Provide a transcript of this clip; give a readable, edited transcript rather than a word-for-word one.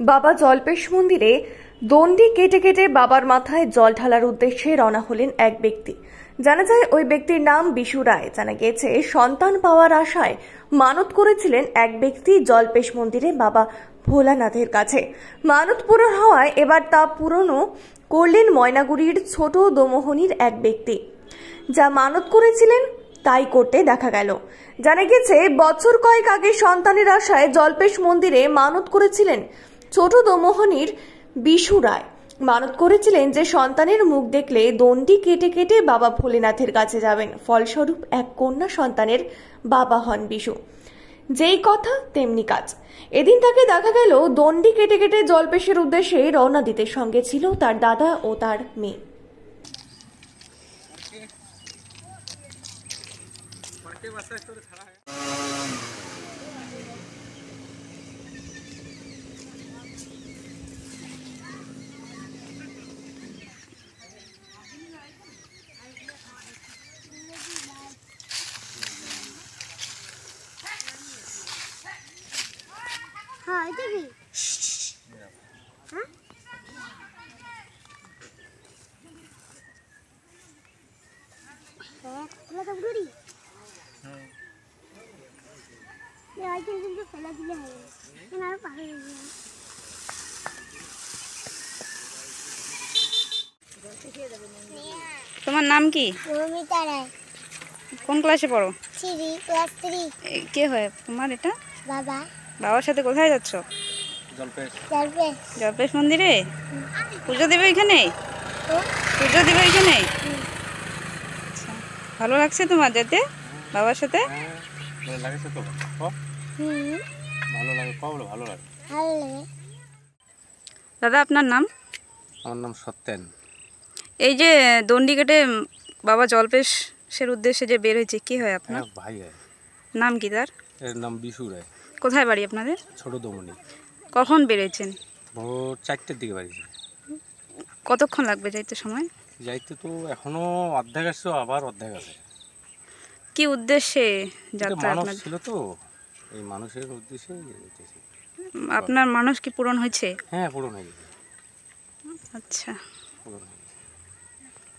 বাবা জল্পেশ মন্দিরে দণ্ডি কেটে কেটে বাবার মাথায় জল ঢালার উদ্দেশ্যে রওনা হলেন এক ব্যক্তি। জানা যায় ওই ব্যক্তির নাম বিশু রায়। জানা গিয়েছে সন্তান পাওয়ার আশায় মানত করেছিলেন এক ব্যক্তি জল্পেশ মন্দিরে বাবা ভোলানাথের কাছে। মানত পূরণ হওয়ায় এবার তা পূরণ করলেন ময়নাগুড়ির ছোট দোমোহনীর এক ব্যক্তি। যা মানত করেছিলেন তাই করতে দেখা গেল। জানা গেছে বছর কয়েক আগে সন্তানের আশায় জল্পেশ মন্দিরে মানত করেছিলেন ছোট দোমোহনীর বিশু রায়। মানত করেছিলেন যে সন্তানের মুখ দেখলে দণ্ডি কেটে কেটে বাবা ভোলেনাথের কাছে যাবেন। ফলস্বরূপ এক কন্যা সন্তানের বাবা হন বিশু। যেই কথা তেমনি কাজ। এদিন তাকে দেখা গেল দণ্ডি কেটে কেটে জল্পেশের উদ্দেশ্যে রওনা দিতে। সঙ্গে ছিল তার দাদা ও তার মেয়ে। हाँ देखी हाँ फैला तो बुरी ये आज दिन तो फैला दिया है ये ना पागल हो गया। তোমার নাম কি? মমিতা রায়। কোন ক্লাসে পড়ো? 3 ক্লাস 3। কে হয় তোমার এটা? বাবা। বাবার সাথে কোথায় যাচ্ছ? জল্পেশ। জল্পেশ মন্দিরে পুজো দেবে এখানে? পুজো দেবে এখানে? আচ্ছা, ভালো লাগছে তোমার যেতে বাবার সাথে? ভালো লাগছে তো? ভালো লাগে, কবে ভালো লাগে? ভালো লাগে। দাদা আপনার নাম? আমার নাম সত্যেন। এই যে দণ্ডি কেটে বাবা জল্পেশের উদ্দেশ্যে যে বের হয়েছে, কি হয় আপনার? ভাই হয়। নাম কি তার? এর নাম বিশু রায়। কোথায় বাড়ি আপনাদের? ছোট দমনি। কখন বেরোয়েছেন? ভোর 4টের দিকে বাড়ি। কতক্ষণ লাগবে যাইতে সময়? যাইতে তো এখনো অর্ধেক আসছে, আবার অর্ধেক আছে। কি উদ্দেশ্যে যাত্রা মানুষ আপনার? ছিল তো, এই মানুষের উদ্দেশ্যে যেতেছি। আপনার মানুষ কি পূরণ হয়েছে? হ্যাঁ, পূরণ হয়ে গেছে। আচ্ছা, পূরণ হয়ে গেছে।